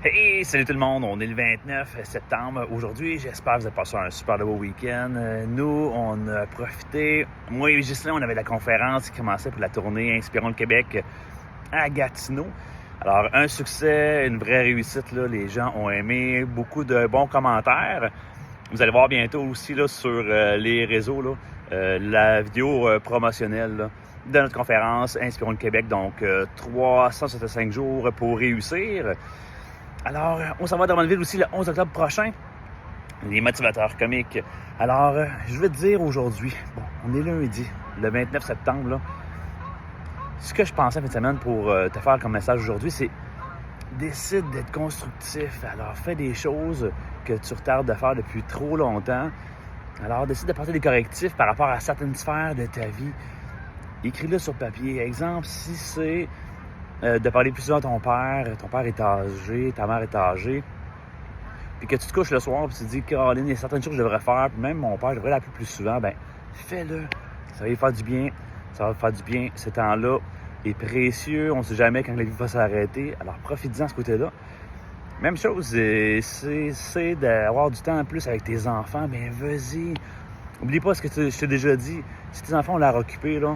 Hey, salut tout le monde, on est le 29 septembre aujourd'hui. J'espère que vous avez passé un super beau week-end. Nous, on a profité, moi et Ghislain, on avait la conférence qui commençait pour la tournée Inspirons le Québec à Gatineau. Alors, un succès, une vraie réussite, là. Les gens ont aimé, beaucoup de bons commentaires. Vous allez voir bientôt aussi là, sur les réseaux la vidéo promotionnelle là, de notre conférence Inspirons le Québec. Donc, 365 jours pour réussir. Alors, on s'en va dans Drummondville aussi le 11 octobre prochain. Les motivateurs comiques. Alors, je vais te dire aujourd'hui, bon, on est lundi, le 29 septembre, là. Ce que je pensais en fin de semaine pour te faire comme message aujourd'hui, c'est décide d'être constructif. Alors, fais des choses que tu retardes de faire depuis trop longtemps. Alors, décide d'apporter des correctifs par rapport à certaines sphères de ta vie. Écris-le sur papier. Exemple, si c'est de parler plus souvent à ton père est âgé, ta mère est âgée, puis que tu te couches le soir et tu te dis, Caroline, il y a certaines choses que je devrais faire, puis même mon père, je devrais l'appeler plus souvent, ben fais-le. Ça va lui faire du bien, ça va faire du bien. Ce temps-là est précieux, on ne sait jamais quand la vie va s'arrêter, alors profite-en de ce côté-là. Même chose, c'est d'avoir du temps en plus avec tes enfants, ben vas-y. Oublie pas ce que je t'ai déjà dit, si tes enfants ont l'air occupés, là,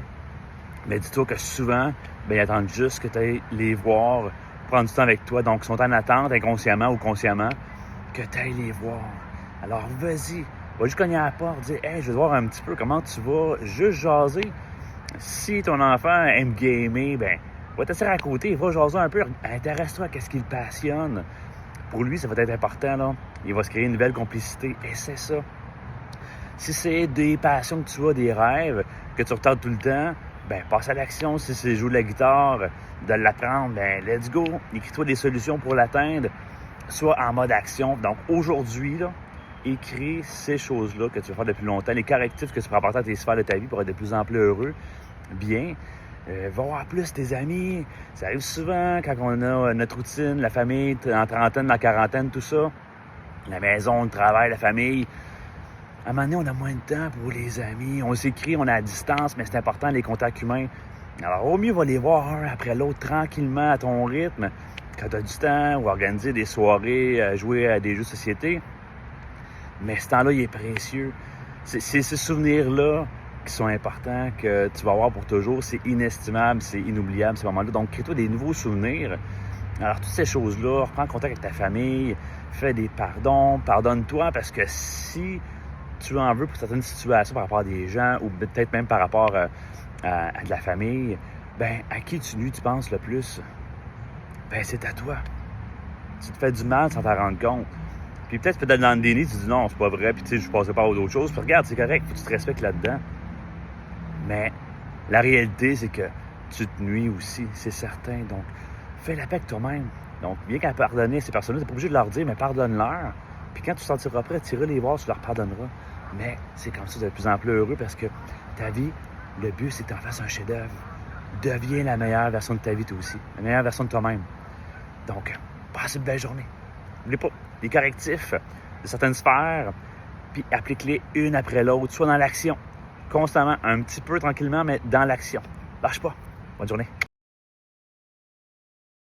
mais dis-toi que souvent, ils attendent juste que tu ailles les voir, prendre du temps avec toi. Donc, ils sont en attente, inconsciemment ou consciemment, que tu ailles les voir. Alors, vas-y, va juste cogner à la porte, dire « Hey, je veux voir un petit peu comment tu vas, juste jaser. » Si ton enfant aime gamer, va t'asseoir à côté, va jaser un peu, intéresse-toi à ce qui le passionne. Pour lui, ça va être important, là. Il va se créer une nouvelle complicité, et c'est ça. Si c'est des passions que tu as, des rêves, que tu retardes tout le temps, passe à l'action. Si c'est jouer de la guitare, de l'apprendre, let's go. Écris-toi des solutions pour l'atteindre. Sois en mode action. Donc, aujourd'hui, là, écris ces choses-là que tu veux faire depuis longtemps, les correctifs que tu peux apporter à tes sphères de ta vie pour être de plus en plus heureux. Bien. Va voir plus tes amis. Ça arrive souvent quand on a notre routine, la famille, en trentaine, en quarantaine, tout ça. La maison, le travail, la famille. À un moment donné, on a moins de temps pour les amis. On s'écrit, on est à distance, mais c'est important, les contacts humains. Alors, au mieux, va les voir un après l'autre, tranquillement, à ton rythme, quand tu as du temps, ou organiser des soirées, jouer à des jeux de société. Mais ce temps-là, il est précieux. C'est ces souvenirs-là qui sont importants, que tu vas avoir pour toujours. C'est inestimable, c'est inoubliable, ces moments-là. Donc, crée-toi des nouveaux souvenirs. Alors, toutes ces choses-là, reprends contact avec ta famille, fais des pardons, pardonne-toi, parce que si tu en veux pour certaines situations par rapport à des gens ou peut-être même par rapport à de la famille, à qui tu nuis, tu penses le plus? C'est à toi. Tu te fais du mal sans t'en rendre compte. Puis peut-être dans le déni, tu dis non, c'est pas vrai, puis tu sais, je passais pas à d'autres choses. Puis regarde, c'est correct, faut que tu te respectes là-dedans. Mais la réalité, c'est que tu te nuis aussi, c'est certain. Donc, fais la paix avec toi-même. Donc, bien qu'à pardonner ces personnes-là, t'es pas obligé de leur dire, mais pardonne-leur. Puis quand tu te sentiras prêt, tu iras les voir, tu leur pardonneras. Mais c'est comme ça, tu es de plus en plus heureux parce que ta vie, le but, c'est que tu en fasses un chef-d'œuvre. Deviens la meilleure version de ta vie, toi aussi. La meilleure version de toi-même. Donc, passe une belle journée. N'oublie pas les correctifs de certaines sphères, puis applique-les une après l'autre, soit dans l'action, constamment, un petit peu tranquillement, mais dans l'action. Lâche pas. Bonne journée.